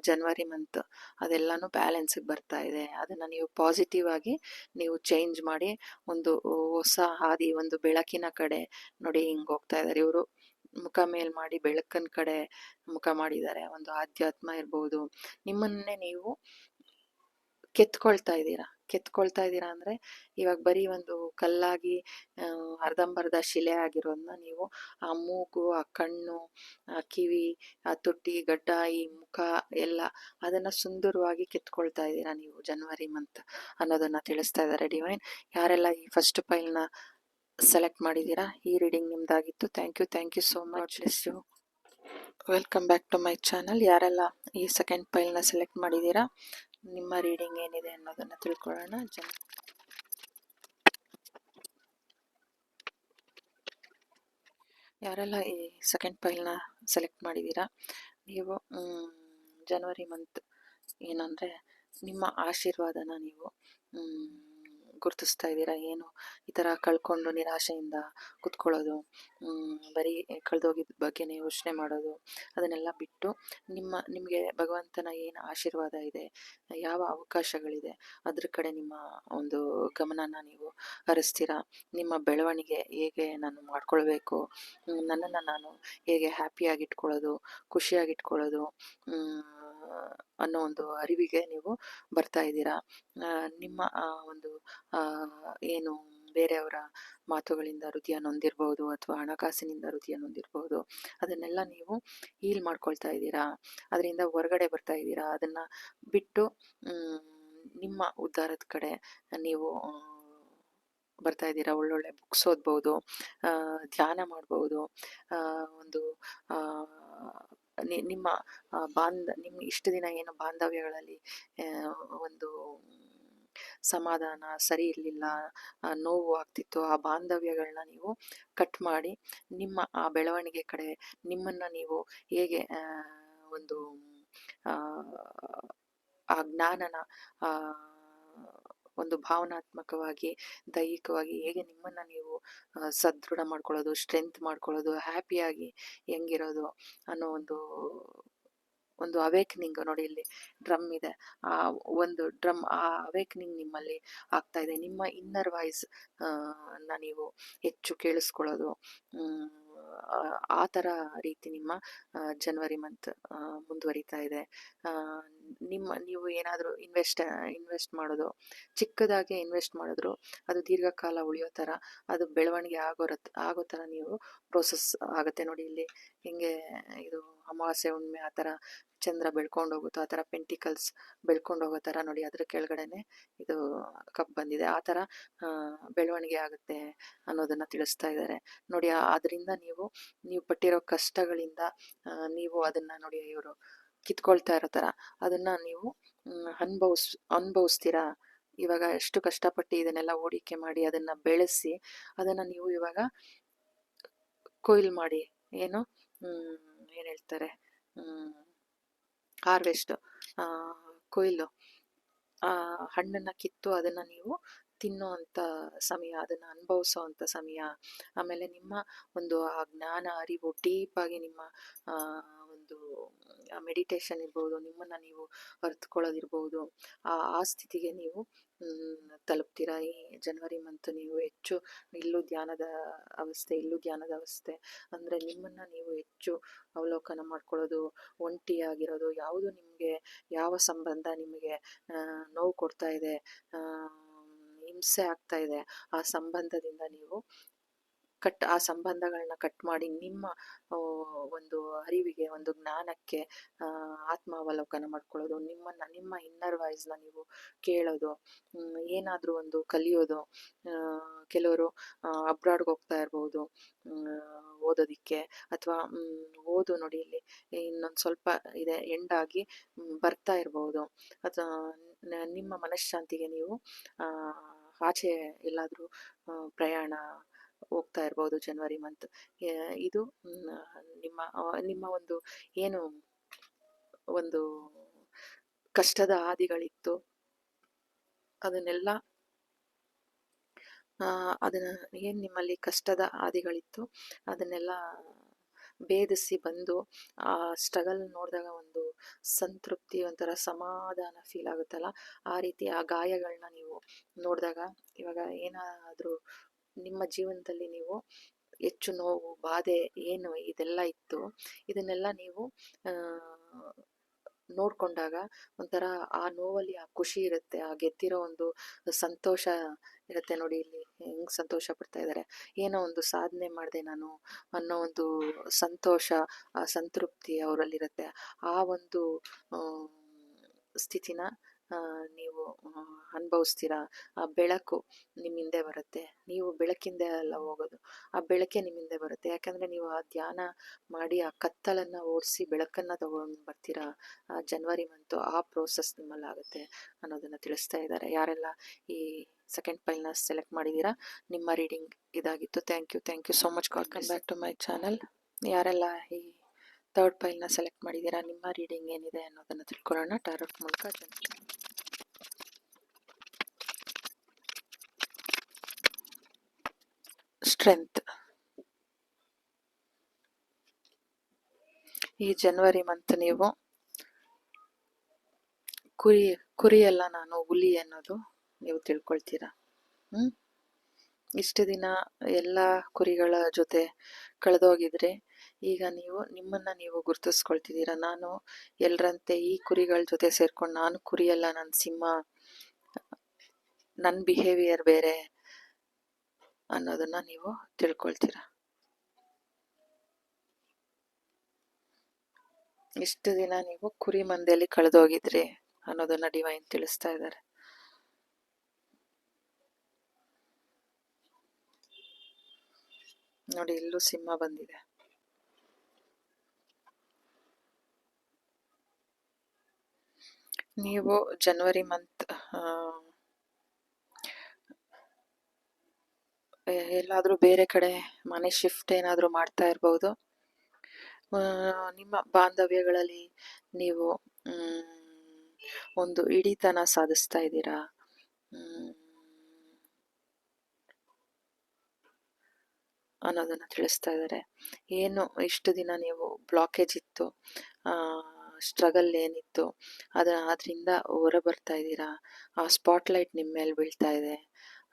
ಜನವರಿ ಮಂತ್ ಅದೆಲ್ಲಾನು ಬ್ಯಾಲೆನ್ಸಿಗೆ ಬರ್ತಾ ಇದೆ. ಅದನ್ನ ನೀವು ಪಾಸಿಟಿವ್ ಆಗಿ ನೀವು ಚೇಂಜ್ ಮಾಡಿ ಒಂದು ಹೊಸ ಹಾದಿ, ಒಂದು ಬೆಳಕಿನ ಕಡೆ ನೋಡಿ ಹಿಂಗ್ ಹೋಗ್ತಾ ಇದ್ದಾರೆ ಇವರು. ಮುಖ ಮೇಲ್ ಮಾಡಿ ಬೆಳಕಿನ ಕಡೆ ಮುಖ ಮಾಡಿದ್ದಾರೆ. ಒಂದು ಆಧ್ಯಾತ್ಮ ಇರ್ಬೋದು, ನಿಮ್ಮನ್ನೇ ನೀವು ಕೆತ್ಕೊಳ್ತಾ ಇದ್ದೀರಾ ಅಂದ್ರೆ ಇವಾಗ ಬರೀ ಒಂದು ಕಲ್ಲಾಗಿ ಅರ್ಧಂಬರ್ಧ ಶಿಲೆ ಆಗಿರೋದನ್ನ ನೀವು ಆ ಮೂಗು, ಆ ಕಣ್ಣು, ಆ ಕಿವಿ, ಆ ತುಟಿ, ಗಡ್ಡ, ಈ ಮುಖ ಎಲ್ಲ ಅದನ್ನ ಸುಂದರವಾಗಿ ಕೆತ್ಕೊಳ್ತಾ ಇದ್ದೀರಾ ನೀವು ಜನವರಿ ಮಂತ್ ಅನ್ನೋದನ್ನ ತಿಳಿಸ್ತಾ ಇದ್ದಾರೆ ಡಿವೈನ್. ಯಾರೆಲ್ಲ ಈ ಫಸ್ಟ್ ಫೈಲ್ನ ಸೆಲೆಕ್ಟ್ ಮಾಡಿದ್ದೀರಾ, ಈ ರೀಡಿಂಗ್ ನಿಮ್ದಾಗಿತ್ತು. Thank you so much. You welcome back to my channel. ಯಾರೆಲ್ಲ ಈ ಸೆಕೆಂಡ್ ಫೈಲ್ನ ಸೆಲೆಕ್ಟ್ ಮಾಡಿದ್ದೀರಾ, ನಿಮ್ಮ ರೀಡಿಂಗ್ ಏನಿದೆ ಅನ್ನೋದನ್ನ ತಿಳ್ಕೊಳ್ಳೋಣ. ಯಾರೆಲ್ಲ ಈ ಸೆಕೆಂಡ್ ಫೈಲ್ನ ಸೆಲೆಕ್ಟ್ ಮಾಡಿದ್ದೀರಾ, ನೀವು ಜನವರಿ ಮಂತ್ ಏನಂದ್ರೆ ನಿಮ್ಮ ಆಶೀರ್ವಾದನ ನೀವು ಗುರುತಿಸ್ತಾ ಇದ್ದೀರಾ. ಏನು ಈ ಥರ ಕಳ್ಕೊಂಡು ನಿರಾಶೆಯಿಂದ ಕುತ್ಕೊಳ್ಳೋದು, ಬರೀ ಕಳೆದೋಗಿದ್ದ ಬಗ್ಗೆನೇ ಯೋಚನೆ ಮಾಡೋದು, ಅದನ್ನೆಲ್ಲ ಬಿಟ್ಟು ನಿಮಗೆ ಭಗವಂತನ ಏನು ಆಶೀರ್ವಾದ ಇದೆ, ಯಾವ ಅವಕಾಶಗಳಿದೆ ಅದ್ರ ಕಡೆ ನಿಮ್ಮ ಒಂದು ಗಮನನ ನೀವು ಹರಿಸ್ತೀರಾ. ನಿಮ್ಮ ಬೆಳವಣಿಗೆ ಹೇಗೆ ನಾನು ಮಾಡ್ಕೊಳ್ಬೇಕು, ನನ್ನನ್ನು ನಾನು ಹೇಗೆ ಹ್ಯಾಪಿಯಾಗಿ ಇಟ್ಕೊಳ್ಳೋದು, ಖುಷಿಯಾಗಿ ಇಟ್ಕೊಳ್ಳೋದು ಅನ್ನೋ ಒಂದು ಅರಿವಿಗೆ ನೀವು ಬರ್ತಾ ಇದ್ದೀರಾ. ನಿಮ್ಮ ಒಂದು ಏನು ಬೇರೆಯವರ ಮಾತುಗಳಿಂದ ಹೃದಯ ನೊಂದಿರ್ಬೋದು, ಅಥವಾ ಹಣಕಾಸಿನಿಂದ ಹೃದಯ ನೊಂದಿರ್ಬೋದು, ಅದನ್ನೆಲ್ಲ ನೀವು ಹೀಲ್ ಮಾಡ್ಕೊಳ್ತಾ ಇದ್ದೀರಾ. ಅದರಿಂದ ಹೊರಗಡೆ ಬರ್ತಾ ಇದ್ದೀರಾ. ಅದನ್ನ ಬಿಟ್ಟು ನಿಮ್ಮ ಉದ್ಧಾರದ ಕಡೆ ನೀವು ಬರ್ತಾ ಇದ್ದೀರಾ. ಒಳ್ಳೊಳ್ಳೆ ಬುಕ್ಸ್ ಓದ್ಬೋದು, ಧ್ಯಾನ ಮಾಡ್ಬೋದು, ಒಂದು ನಿಮ್ಮ ನಿಮ್ಮ ಇಷ್ಟು ದಿನ ಏನು ಬಾಂಧವ್ಯಗಳಲ್ಲಿ ಒಂದು ಸಮಾಧಾನ ಸರಿ ಇರಲಿಲ್ಲ, ನೋವು ಆಗ್ತಿತ್ತು, ಆ ಬಾಂಧವ್ಯಗಳನ್ನ ನೀವು ಕಟ್ ಮಾಡಿ ನಿಮ್ಮ ಆ ಬೆಳವಣಿಗೆ ಕಡೆ ನಿಮ್ಮನ್ನ ನೀವು ಹೇಗೆ ಒಂದು ಆ ಜ್ಞಾನನ ಒಂದು ಭಾವನಾತ್ಮಕವಾಗಿ, ದೈಹಿಕವಾಗಿ ಹೇಗೆ ನಿಮ್ಮನ್ನ ನೀವು ಸದೃಢ ಮಾಡ್ಕೊಳ್ಳೋದು, ಸ್ಟ್ರೆಂತ್ ಮಾಡ್ಕೊಳ್ಳೋದು, ಹ್ಯಾಪಿಯಾಗಿ ಹೆಂಗಿರೋದು ಅನ್ನೋ ಒಂದು ಅವೇಕ್ನಿಂಗ್ ನೋಡಿ. ಇಲ್ಲಿ ಡ್ರಮ್ ಇದೆ, ಆ ಒಂದು ಡ್ರಮ್, ಆ ಅವೇಕ್ನಿಂಗ್ ನಿಮ್ಮಲ್ಲಿ ಆಗ್ತಾ ಇದೆ. ನಿಮ್ಮ ಇನ್ನರ್ ವಾಯ್ಸ್ ನೀವು ಹೆಚ್ಚು ಕೇಳಿಸ್ಕೊಳ್ಳೋದು, ಆ ಥರ ರೀತಿ ನಿಮ್ಮ ಜನವರಿ ಮಂತ್ ಮುಂದುವರಿತಾ ಇದೆ. ನೀವು ಏನಾದರೂ ಇನ್ವೆಸ್ಟ್ ಮಾಡೋದು, ಚಿಕ್ಕದಾಗಿ ಇನ್ವೆಸ್ಟ್ ಮಾಡಿದ್ರು ಅದು ದೀರ್ಘಕಾಲ ಉಳಿಯೋ ಥರ, ಅದು ಬೆಳವಣಿಗೆ ಆಗೋ ಥರ ನೀವು ಪ್ರೋಸೆಸ್ ಆಗುತ್ತೆ ನೋಡಿ. ಇಲ್ಲಿ ಹಿಂಗೆ ಇದು ಅಮಾವಾಸ್ಯೆ ಹುಣ್ಣಿಮೆ ಆ ಥರ ಚಂದ್ರ ಬೆಳ್ಕೊಂಡು ಹೋಗುತ್ತೋ ಆ ಥರ ಪೆಂಟಿಕಲ್ಸ್ ಬೆಳ್ಕೊಂಡು ಹೋಗೋ ಥರ ನೋಡಿ, ಅದ್ರ ಕೆಳಗಡೆನೆ ಇದು ಕಪ್ ಬಂದಿದೆ. ಆ ಥರ ಬೆಳವಣಿಗೆ ಆಗುತ್ತೆ ಅನ್ನೋದನ್ನ ತಿಳಿಸ್ತಾ ಇದ್ದಾರೆ ನೋಡಿ. ಅದರಿಂದ ನೀವು ಪಟ್ಟಿರೋ ಕಷ್ಟಗಳಿಂದ ನೀವು ಅದನ್ನ ನೋಡಿ, ಇವರು ಕಿತ್ಕೊಳ್ತಾ ಇರೋ ಥರ ಅದನ್ನ ನೀವು ಅನುಭವಿಸ್ತೀರಾ. ಇವಾಗ ಎಷ್ಟು ಕಷ್ಟಪಟ್ಟು ಇದನ್ನೆಲ್ಲ ಹೂಡಿಕೆ ಮಾಡಿ ಅದನ್ನ ಬೆಳೆಸಿ ಅದನ್ನ ನೀವು ಇವಾಗ ಕೊಯ್ಲು ಮಾಡಿ, ಏನು ಏನ್ ಹೇಳ್ತಾರೆ, ಹಾರ್ವೆಸ್ಟ್, ಕೊಯ್ಲು, ಹಣ್ಣನ್ನ ಕಿತ್ತು ಅದನ್ನ ನೀವು ತಿನ್ನುವಂಥ ಸಮಯ, ಅದನ್ನ ಅನುಭವಿಸೋವಂಥ ಸಮಯ. ಆಮೇಲೆ ನಿಮ್ಮ ಒಂದು ಆ ಜ್ಞಾನ ಅರಿವು ಡೀಪ್ ಆಗಿ ನಿಮ್ಮ ಒಂದು ಮೆಡಿಟೇಷನ್ ಇರ್ಬೋದು, ನಿಮ್ಮನ್ನ ನೀವು ಅರ್ಥಕೊಳ್ಳೋದಿರ್ಬೋದು, ಆ ಸ್ಥಿತಿಗೆ ನೀವು ತಲುಪ್ತೀರಾ. ಈ ಜನವರಿ ಮಂತ್ ನೀವು ಹೆಚ್ಚು ಇಲ್ಲೂ ಧ್ಯಾನದ ಅವಸ್ಥೆ ಅಂದರೆ ನಿಮ್ಮನ್ನು ನೀವು ಹೆಚ್ಚು ಅವಲೋಕನ ಮಾಡ್ಕೊಳ್ಳೋದು, ಒಂಟಿಯಾಗಿರೋದು, ಯಾವುದು ನಿಮಗೆ ಯಾವ ಸಂಬಂಧ ನಿಮಗೆ ನೋವು ಕೊಡ್ತಾ ಇದೆ, ಹಿಂಸೆ ಆಗ್ತಾ ಇದೆ, ಆ ಸಂಬಂಧದಿಂದ ನೀವು ಆ ಸಂಬಂಧಗಳನ್ನ ಕಟ್ ಮಾಡಿ ನಿಮ್ಮ ಒಂದು ಅರಿವಿಗೆ, ಒಂದು ಜ್ಞಾನಕ್ಕೆ ಆತ್ಮಾವಲೋಕನ ಮಾಡ್ಕೊಳ್ಳೋದು, ನಿಮ್ಮ ಇನ್ನರ್ ವಾಯ್ಸ್ನ ನೀವು ಕೇಳೋದು, ಏನಾದರೂ ಒಂದು ಕಲಿಯೋದು. ಕೆಲವರು ಅಬ್ರಾಡ್ಗೆ ಹೋಗ್ತಾ ಇರ್ಬೋದು ಓದೋದಿಕ್ಕೆ, ಅಥವಾ ಓದು ನೋಡಿ ಇಲ್ಲಿ ಇನ್ನೊಂದು ಸ್ವಲ್ಪ ಇದೆ ಎಂಡಾಗಿ ಬರ್ತಾ ಇರ್ಬೋದು, ಅಥವಾ ನಿಮ್ಮ ಮನಃಶಾಂತಿಗೆ ನೀವು ಆಚೆ ಎಲ್ಲಾದರೂ ಪ್ರಯಾಣ ಹೋಗ್ತಾ ಇರ್ಬೋದು ಜನವರಿ ಮಂತ್. ಇದು ನಿಮ್ಮ ಒಂದು ಏನು ಒಂದು ಕಷ್ಟದ ಹಾದಿಗಳಿತ್ತು ಅದನ್ನೆಲ್ಲ ಏನು ನಿಮ್ಮಲ್ಲಿ ಕಷ್ಟದ ಹಾದಿಗಳಿತ್ತು ಅದನ್ನೆಲ್ಲ ಭೇದಿಸಿ ಬಂದು ಆ ಸ್ಟ್ರಗಲ್ ನೋಡಿದಾಗ ಒಂದು ಸಂತೃಪ್ತಿ, ಒಂಥರ ಸಮಾಧಾನ ಫೀಲ್ ಆಗುತ್ತಲ್ಲ, ಆ ರೀತಿ ಆ ಗಾಯಗಳನ್ನ ನೀವು ನೋಡಿದಾಗ, ಇವಾಗ ಏನಾದರೂ ನಿಮ್ಮ ಜೀವನದಲ್ಲಿ ನೀವು ಹೆಚ್ಚು ನೋವು, ಬಾಧೆ ಏನು ಇದೆಲ್ಲ ಇತ್ತು, ಇದನ್ನೆಲ್ಲ ನೀವು ನೋಡ್ಕೊಂಡಾಗ ಒಂಥರ ಆ ನೋವಲ್ಲಿ ಆ ಖುಷಿ ಇರುತ್ತೆ, ಆ ಗೆದ್ದಿರೋ ಒಂದು ಸಂತೋಷ ಇರುತ್ತೆ. ನೋಡಿ ಇಲ್ಲಿ ಹೆಂಗ್ ಸಂತೋಷ ಪಡ್ತಾ ಇದ್ದಾರೆ, ಏನೋ ಒಂದು ಸಾಧನೆ ಮಾಡಿದೆ ನಾನು ಅನ್ನೋ ಒಂದು ಸಂತೋಷ, ಆ ಸಂತೃಪ್ತಿ ಅವರಲ್ಲಿರುತ್ತೆ. ಆ ಒಂದು ಸ್ಥಿತಿನ ನೀವು ಅನುಭವಿಸ್ತೀರಾ. ಆ ಬೆಳಕು ನಿಮ್ಮ ಹಿಂದೆ ಬರುತ್ತೆ, ನೀವು ಬೆಳಕಿಂದ ಎಲ್ಲ ಹೋಗೋದು, ಆ ಬೆಳಕೆ ನಿಮ್ಮ ಹಿಂದೆ ಬರುತ್ತೆ. ಯಾಕಂದರೆ ನೀವು ಆ ಧ್ಯಾನ ಮಾಡಿ ಆ ಕತ್ತಲನ್ನು ಓಡಿಸಿ ಬೆಳಕನ್ನು ತಗೊಂಡು ಬರ್ತೀರಾ. ಆ ಜನವರಿ ಮಂತು ಆ ಪ್ರೋಸೆಸ್ ನಿಮ್ಮಲ್ಲಿ ಆಗುತ್ತೆ ಅನ್ನೋದನ್ನು ತಿಳಿಸ್ತಾ ಇದ್ದಾರೆ. ಯಾರೆಲ್ಲ ಈ ಸೆಕೆಂಡ್ ಪೈಲ್ನ ಸೆಲೆಕ್ಟ್ ಮಾಡಿದ್ದೀರಾ, ನಿಮ್ಮ ರೀಡಿಂಗ್ ಇದಾಗಿತ್ತು. Thank you so much. Welcome back to my channel. ಯಾರೆಲ್ಲ ಈ ಥರ್ಡ್ ಪೈಲ್ನ ಸೆಲೆಕ್ಟ್ ಮಾಡಿದ್ದೀರಾ, ನಿಮ್ಮ ರೀಡಿಂಗ್ ಏನಿದೆ ಅನ್ನೋದನ್ನು ತಿಳ್ಕೊಳ್ಳೋಣ ಟಾರೋಟ್ ಮೂಲಕ. ಸ್ಟ್ರೆಂತ್. ಈ ಜನವರಿ ಮಂತ್ ನೀವು ಕುರಿಯಲ್ಲ, ನಾನು ಹುಲಿ ಅನ್ನೋದು ನೀವು ತಿಳ್ಕೊಳ್ತೀರಾ. ಇಷ್ಟು ದಿನ ಎಲ್ಲ ಕುರಿಗಳ ಜೊತೆ ಕಳೆದೋಗಿದ್ರೆ ಈಗ ನೀವು ನಿಮ್ಮನ್ನ ನೀವು ಗುರ್ತಿಸ್ಕೊಳ್ತಿದ್ದೀರಾ. ನಾನು ಎಲ್ಲರಂತೆ ಈ ಕುರಿಗಳ ಜೊತೆ ಸೇರ್ಕೊಂಡು ನಾನು ಕುರಿಯಲ್ಲ, ನನ್ನ ಸಿಂಹ, ನನ್ನ ಬಿಹೇವಿಯರ್ ಬೇರೆ ಅನ್ನೋದನ್ನ ನೀವು ತಿಳ್ಕೊಳ್ತೀರಾ. ಇಷ್ಟು ದಿನ ನೀವು ಕುರಿ ಮಂದೆಯಲ್ಲಿ ಕಳೆದೋಗಿದ್ರಿ ಅನ್ನೋದನ್ನ ಡಿವೈನ್ ತಿಳಿಸ್ತಾ ಇದ್ದಾರೆ. ನೋಡಿ ಇಲ್ಲೂ ಸಿಂಹ ಬಂದಿದೆ. ನೀವು ಜನವರಿ ಮಂತ್ ಎಲ್ಲಾದ್ರೂ ಬೇರೆ ಕಡೆ ಮನೆ ಶಿಫ್ಟ್ ಏನಾದರೂ ಮಾಡ್ತಾ ಇರ್ಬೋದು. ನಿಮ್ಮ ಬಾಂಧವ್ಯಗಳಲ್ಲಿ ನೀವು ಒಂದು ಇಡೀತನ ಸಾಧಿಸ್ತಾ ಇದ್ದೀರಾ. ಅನ್ನೋದನ್ನ ತಿಳಿಸ್ತಾ ಇದ್ದಾರೆ. ಏನು ಇಷ್ಟು ದಿನ ನೀವು ಬ್ಲಾಕೇಜ್ ಇತ್ತು, ಸ್ಟ್ರಗಲ್ ಏನಿತ್ತು ಅದರಿಂದ ಹೊರ ಬರ್ತಾ ಇದ್ದೀರಾ. ಆ ಸ್ಪಾಟ್ಲೈಟ್ ನಿಮ್ಮ ಮೇಲೆ ಬೀಳ್ತಾ ಇದೆ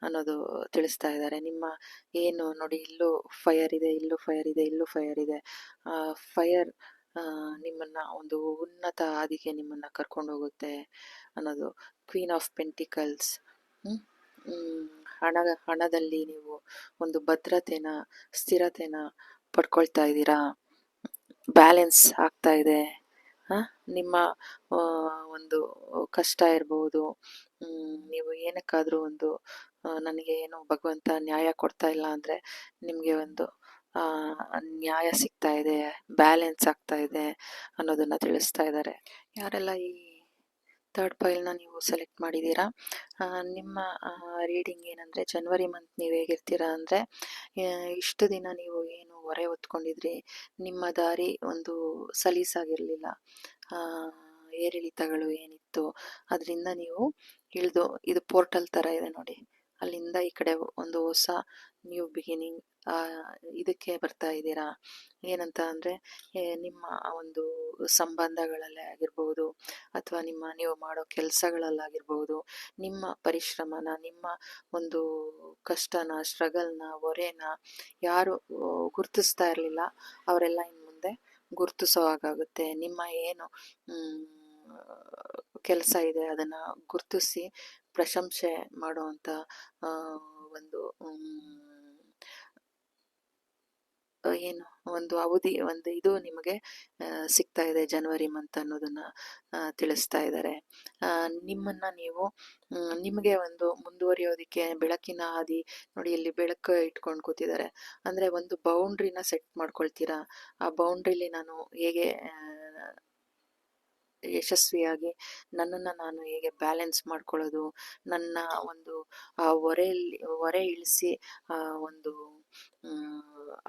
ಅನ್ನೋದು ತಿಳಿಸ್ತಾ ಇದ್ದಾರೆ. ನಿಮ್ಮ ಏನು ನೋಡಿ ಇಲ್ಲೂ ಫೈರ್ ಇದೆ, ಇಲ್ಲೂ ಫೈರ್ ಇದೆ, ಇಲ್ಲೂ ಫೈರ್ ಇದೆ. ಫೈರ್ ನಿಮ್ಮನ್ನ ಒಂದು ಉನ್ನತ ಹಾದಿಗೆ ನಿಮ್ಮನ್ನ ಕರ್ಕೊಂಡು ಹೋಗುತ್ತೆ ಅನ್ನೋದು. Queen of pentacles. ಹಣದಲ್ಲಿ ನೀವು ಒಂದು ಭದ್ರತೆನ, ಸ್ಥಿರತೆನ ಪಡ್ಕೊಳ್ತಾ ಇದ್ದೀರಾ. ಬ್ಯಾಲೆನ್ಸ್ ಆಗ್ತಾ ಇದೆ. ನಿಮ್ಮ ಒಂದು ಕಷ್ಟ ಇರ್ಬೋದು, ನೀವು ಏನಕ್ಕಾದರೂ ಒಂದು ನನಗೆ ಏನು ಭಗವಂತ ನ್ಯಾಯ ಕೊಡ್ತಾ ಇಲ್ಲ ಅಂದರೆ ನಿಮಗೆ ಒಂದು ನ್ಯಾಯ ಸಿಗ್ತಾ ಇದೆ, ಬ್ಯಾಲೆನ್ಸ್ ಆಗ್ತಾ ಇದೆ ಅನ್ನೋದನ್ನ ತಿಳಿಸ್ತಾ ಇದ್ದಾರೆ. ಯಾರೆಲ್ಲ ಈ ಥರ್ಡ್ ಪೈಲ್ನ ನೀವು ಸೆಲೆಕ್ಟ್ ಮಾಡಿದ್ದೀರಾ, ನಿಮ್ಮ ರೀಡಿಂಗ್ ಏನಂದರೆ ಜನವರಿ ಮಂತ್ ನೀವು ಹೇಗಿರ್ತೀರಾ ಅಂದರೆ, ಇಷ್ಟು ದಿನ ನೀವು ಏನು ಹೊರೆ ಹೊತ್ಕೊಂಡಿದ್ರಿ, ನಿಮ್ಮ ದಾರಿ ಒಂದು ಸಲೀಸಾಗಿರಲಿಲ್ಲ, ಏರಿಳಿತಗಳು ಏನಿತ್ತು ಅದರಿಂದ ನೀವು ಇಳಿದು, ಇದು ಪೋರ್ಟಲ್ ಥರ ಇದೆ ನೋಡಿ, ಅಲ್ಲಿಂದ ಈ ಕಡೆ ಒಂದು ಹೊಸ ನ್ಯೂ ಬಿಗಿನಿಂಗ್ ಇದಕ್ಕೆ ಬರ್ತಾ ಇದ್ದೀರಾ. ಏನಂತ ಅಂದರೆ ನಿಮ್ಮ ಒಂದು ಸಂಬಂಧಗಳಲ್ಲೇ ಆಗಿರ್ಬೋದು, ಅಥವಾ ನೀವು ಮಾಡೋ ಕೆಲಸಗಳಲ್ಲಾಗಿರ್ಬೋದು, ನಿಮ್ಮ ಪರಿಶ್ರಮನ, ನಿಮ್ಮ ಒಂದು ಕಷ್ಟನ, ಸ್ಟ್ರಗಲ್ನ, ಹೊರೆನ ಯಾರು ಗುರ್ತಿಸ್ತಾ ಇರಲಿಲ್ಲ, ಅವರೆಲ್ಲ ಇನ್ನು ಮುಂದೆ ಗುರ್ತಿಸೋ ಹಾಗಾಗುತ್ತೆ. ನಿಮ್ಮ ಏನು ಕೆಲಸ ಇದೆ ಅದನ್ನು ಗುರ್ತಿಸಿ ಪ್ರಶಂಸೆ ಮಾಡುವಂಥ ಒಂದು ಏನು ಒಂದು ಅವಧಿ, ಒಂದು ಇದು ನಿಮಗೆ ಸಿಗ್ತಾ ಇದೆ ಜನವರಿ ಮಂತ್ ಅನ್ನೋದನ್ನ ತಿಳಿಸ್ತಾ ಇದ್ದಾರೆ. ನಿಮ್ಮನ್ನ ನೀವು ನಿಮಗೆ ಒಂದು ಮುಂದುವರಿಯೋದಕ್ಕೆ ಬೆಳಕಿನ ಹಾದಿ ನೋಡಿ, ಇಲ್ಲಿ ಬೆಳಕು ಇಟ್ಕೊಂಡು ಕೂತಿದ್ದಾರೆ ಅಂದರೆ ಒಂದು ಬೌಂಡ್ರಿನ ಸೆಟ್ ಮಾಡ್ಕೊಳ್ತೀರಾ. ಆ ಬೌಂಡ್ರಿಲಿ ನಾನು ಹೇಗೆ ಯಶಸ್ವಿಯಾಗಿ ನನ್ನನ್ನು ನಾನು ಹೇಗೆ ಬ್ಯಾಲೆನ್ಸ್ ಮಾಡ್ಕೊಳ್ಳೋದು, ನನ್ನ ಒಂದು ಆ ಹೊರೆ ಇಳಿಸಿ ಒಂದು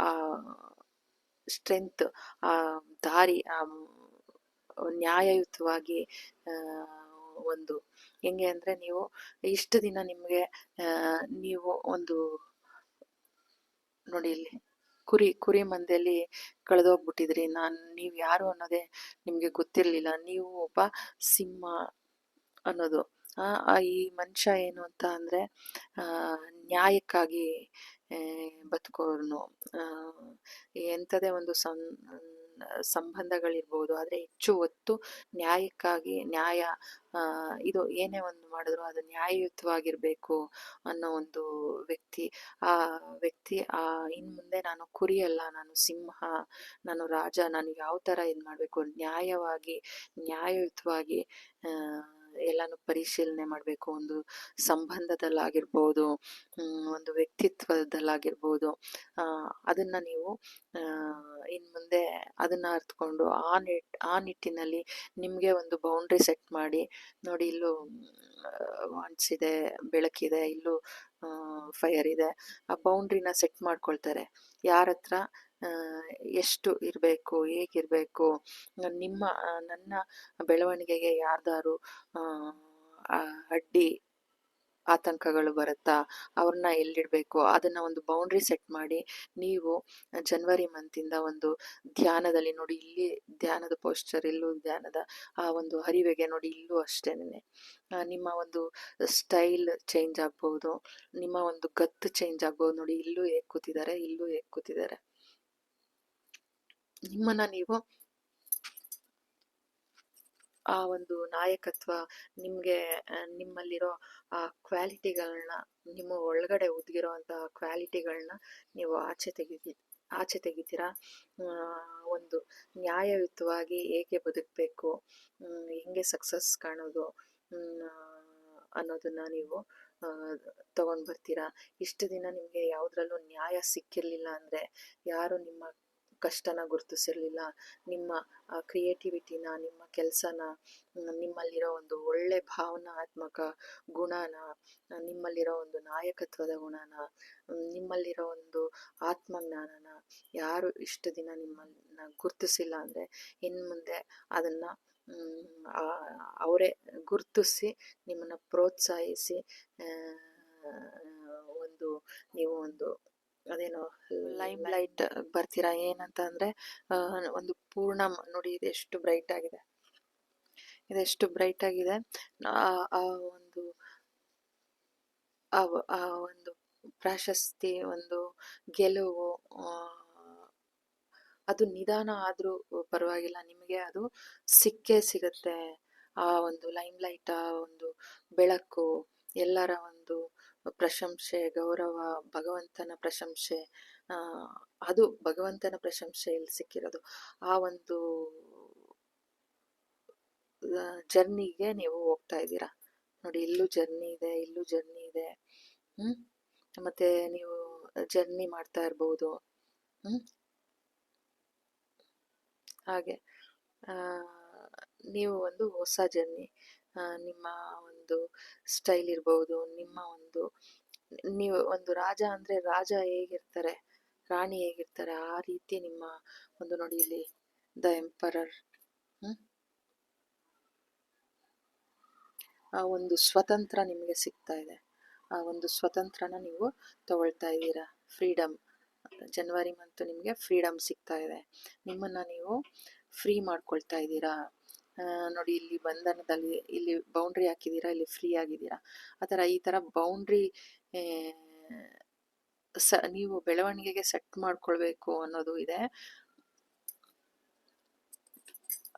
ಆ ಸ್ಟ್ರೆಂತ್, ಆ ದಾರಿ, ನ್ಯಾಯಯುತವಾಗಿ ಒಂದು ಹೆಂಗೆ ಅಂದರೆ, ನೀವು ಇಷ್ಟು ದಿನ ನಿಮಗೆ ನೀವು ಒಂದು ನೋಡಿ ಇಲ್ಲಿ ಕುರಿ ಮಂದೆಯಲ್ಲಿ ಕಳೆದೋಗ್ಬಿಟ್ಟಿದ್ರಿ. ನೀವು ಯಾರು ಅನ್ನೋದೇ ನಿಮಗೆ ಗೊತ್ತಿರಲಿಲ್ಲ. ನೀವು ಒಬ್ಬ ಸಿಂಹ ಅನ್ನೋದು. ಈ ಮನುಷ್ಯ ಏನು ಅಂತ ಅಂದರೆ ನ್ಯಾಯಕ್ಕಾಗಿ ಬದುಕೋನು. ಎಂಥದೇ ಒಂದು ಸಂಬಂಧಗಳಿರ್ಬೋದು, ಆದರೆ ಹೆಚ್ಚು ಒತ್ತು ನ್ಯಾಯಕ್ಕಾಗಿ, ನ್ಯಾಯ ಇದು ಏನೇ ಒಂದು ಮಾಡಿದ್ರು ಅದು ನ್ಯಾಯಯುತವಾಗಿರಬೇಕು ಅನ್ನೋ ಒಂದು ವ್ಯಕ್ತಿ. ಆ ವ್ಯಕ್ತಿ ಇನ್ನು ಮುಂದೆ ನಾನು ಕುರಿಯಲ್ಲ, ನಾನು ಸಿಂಹ, ನಾನು ರಾಜ, ನಾನು ಯಾವ ಥರ ಇದು ಮಾಡಬೇಕು, ನ್ಯಾಯಯುತವಾಗಿ ಎಲ್ಲಾನು ಪರಿಶೀಲನೆ ಮಾಡಬೇಕು. ಒಂದು ಸಂಬಂಧದಲ್ಲಾಗಿರ್ಬೋದು, ಒಂದು ವ್ಯಕ್ತಿತ್ವದಲ್ಲಾಗಿರ್ಬೋದು, ಅದನ್ನು ನೀವು ಇನ್ನು ಮುಂದೆ ಅದನ್ನು ಅರ್ಥಕೊಂಡು ಆ ನಿಟ್ಟಿನಲ್ಲಿ ನಿಮಗೆ ಒಂದು ಬೌಂಡ್ರಿ ಸೆಟ್ ಮಾಡಿ ನೋಡಿ. ಇಲ್ಲೂ ವಾಂಡ್ಸ್ ಇದೆ, ಬೆಳಕಿದೆ, ಇಲ್ಲೂ ಫೈರ್ ಇದೆ. ಆ ಬೌಂಡ್ರಿನ ಸೆಟ್ ಮಾಡ್ಕೊಳ್ತಾರೆ. ಯಾರ ಹತ್ರ ಎಷ್ಟು ಇರಬೇಕು, ಹೇಗಿರಬೇಕು, ನನ್ನ ಬೆಳವಣಿಗೆಗೆ ಯಾರ್ದಾರು ಅಡ್ಡಿ ಆತಂಕಗಳು ಬರುತ್ತಾ, ಅವ್ರನ್ನ ಎಲ್ಲಿಡಬೇಕು, ಅದನ್ನ ಒಂದು ಬೌಂಡ್ರಿ ಸೆಟ್ ಮಾಡಿ ನೀವು ಜನವರಿ ಮಂತಿಂದ ಒಂದು ಧ್ಯಾನದಲ್ಲಿ ನೋಡಿ, ಇಲ್ಲಿ ಧ್ಯಾನದ ಪೋಸ್ಚರ್, ಇಲ್ಲೂ ಧ್ಯಾನದ ಆ ಒಂದು ಅರಿವಿಗೆ ನೋಡಿ, ಇಲ್ಲೂ ಅಷ್ಟೇನೆ ನಿಮ್ಮ ಒಂದು ಸ್ಟೈಲ್ ಚೇಂಜ್ ಆಗ್ಬೋದು, ನಿಮ್ಮ ಒಂದು ಗತ್ತು ಚೇಂಜ್ ಆಗ್ಬೋದು. ನೋಡಿ, ಇಲ್ಲೂ ಹೇಗೆ ಕೂತಿದ್ದಾರೆ, ಇಲ್ಲೂ ಹೇಗೆ ಕೂತಿದ್ದಾರೆ. ನಿಮ್ಮನ್ನ ನೀವು ಆ ಒಂದು ನಾಯಕತ್ವ, ನಿಮ್ಮಲ್ಲಿರೋ ಆ ಕ್ವಾಲಿಟಿಗಳನ್ನ, ನಿಮ್ಮ ಒಳಗಡೆ ಉದ್ಗಿರೋ ಅಂತಹ ಕ್ವಾಲಿಟಿಗಳನ್ನ ನೀವು ಆಚೆ ತೆಗಿತೀರಾ. ಒಂದು ನ್ಯಾಯಯುತವಾಗಿ ಹೇಗೆ ಬದುಕಬೇಕು, ಹೆಂಗೆ ಸಕ್ಸಸ್ ಕಾಣೋದು ಅನ್ನೋದನ್ನ ನೀವು ತಗೊಂಡು ಬರ್ತೀರಾ. ಇಷ್ಟು ದಿನ ನಿಮಗೆ ಯಾವುದ್ರಲ್ಲೂ ನ್ಯಾಯ ಸಿಕ್ಕಿರಲಿಲ್ಲ ಅಂದರೆ, ಯಾರು ನಿಮ್ಮ ಕಷ್ಟನ ಗುರುತಿಸಿರ್ಲಿಲ್ಲ, ನಿಮ್ಮ ಕ್ರಿಯೇಟಿವಿಟಿನ, ನಿಮ್ಮ ಕೆಲಸನ, ನಿಮ್ಮಲ್ಲಿರೋ ಒಂದು ಒಳ್ಳೆ ಭಾವನಾತ್ಮಕ ಗುಣನ, ನಿಮ್ಮಲ್ಲಿರೋ ಒಂದು ನಾಯಕತ್ವದ ಗುಣನ, ನಿಮ್ಮಲ್ಲಿರೋ ಒಂದು ಆತ್ಮಜ್ಞಾನನ ಯಾರು ಇಷ್ಟು ದಿನ ನಿಮ್ಮನ್ನ ಗುರುತಿಸಿಲ್ಲ ಅಂದರೆ, ಇನ್ನು ಮುಂದೆ ಅದನ್ನ ಅವರೇ ಗುರುತಿಸಿ ನಿಮ್ಮನ್ನ ಪ್ರೋತ್ಸಾಹಿಸಿ ನೀವು ಒಂದು ಅದೇನೋ ಲೈಮ್ ಲೈಟ್ ಬರ್ತೀರಾ. ಏನಂತ ಅಂದರೆ ಒಂದು ಪೂರ್ಣ ನೋಡಿ, ಇದೆಷ್ಟು ಬ್ರೈಟ್ ಆಗಿದೆ, ಇದೆಷ್ಟು ಬ್ರೈಟ್ ಆಗಿದೆ. ಆ ಒಂದು ಪ್ರಾಶಸ್ತಿ, ಒಂದು ಗೆಲುವು, ಅದು ನಿಧಾನ ಆದರೂ ಪರವಾಗಿಲ್ಲ, ನಿಮಗೆ ಅದು ಸಿಕ್ಕೇ ಸಿಗುತ್ತೆ. ಆ ಒಂದು ಲೈಮ್ ಲೈಟ್, ಆ ಒಂದು ಬೆಳಕು, ಎಲ್ಲರ ಒಂದು ಪ್ರಶಂಸೆ, ಗೌರವ, ಭಗವಂತನ ಪ್ರಶಂಸೆ, ಅದು ಭಗವಂತನ ಪ್ರಶಂಸೆ ಇಲ್ಲಿ ಸಿಕ್ಕಿರೋದು. ಆ ಒಂದು ಜರ್ನಿಗೆ ನೀವು ಹೋಗ್ತಾ ಇದ್ದೀರಾ ನೋಡಿ. ಇಲ್ಲೂ ಜರ್ನಿ ಇದೆ, ಇಲ್ಲೂ ಜರ್ನಿ ಇದೆ. ಮತ್ತೆ ನೀವು ಜರ್ನಿ ಮಾಡ್ತಾ ಇರ್ಬೋದು. ಹಾಗೆ ನೀವು ಒಂದು ಹೊಸ ಜರ್ನಿ, ನಿಮ್ಮ ಒಂದು ಸ್ಟೈಲ್ ಇರ್ಬೋದು, ನಿಮ್ಮ ಒಂದು ನೀವು ಒಂದು ರಾಜ ಅಂದರೆ ರಾಜ ಹೇಗಿರ್ತಾರೆ, ರಾಣಿ ಹೇಗಿರ್ತಾರೆ, ಆ ರೀತಿ ನಿಮ್ಮ ಒಂದು ನೋಡಿ, ಇಲ್ಲಿ ದ ಎಂಪರರ್, ಆ ಒಂದು ಸ್ವತಂತ್ರ ನಿಮಗೆ ಸಿಗ್ತಾ ಇದೆ. ಆ ಒಂದು ಸ್ವತಂತ್ರನ ನೀವು ತಗೊಳ್ತಾ ಇದ್ದೀರಾ. ಫ್ರೀಡಮ್, ಜನವರಿ ಮಂತ್ ನಿಮಗೆ ಫ್ರೀಡಮ್ ಸಿಗ್ತಾ ಇದೆ. ನಿಮ್ಮನ್ನು ನೀವು ಫ್ರೀ ಮಾಡ್ಕೊಳ್ತಾ ಇದ್ದೀರಾ. ನೋಡಿ, ಇಲ್ಲಿ ಬಂಧನದಲ್ಲಿ ಇಲ್ಲಿ ಬೌಂಡ್ರಿ ಹಾಕಿದ್ದೀರಾ, ಇಲ್ಲಿ ಫ್ರೀ ಆಗಿದ್ದೀರಾ. ಈ ಥರ ಬೌಂಡ್ರಿ ನೀವು ಬೆಳವಣಿಗೆಗೆ ಸೆಟ್ ಮಾಡ್ಕೊಳ್ಬೇಕು ಅನ್ನೋದು ಇದೆ.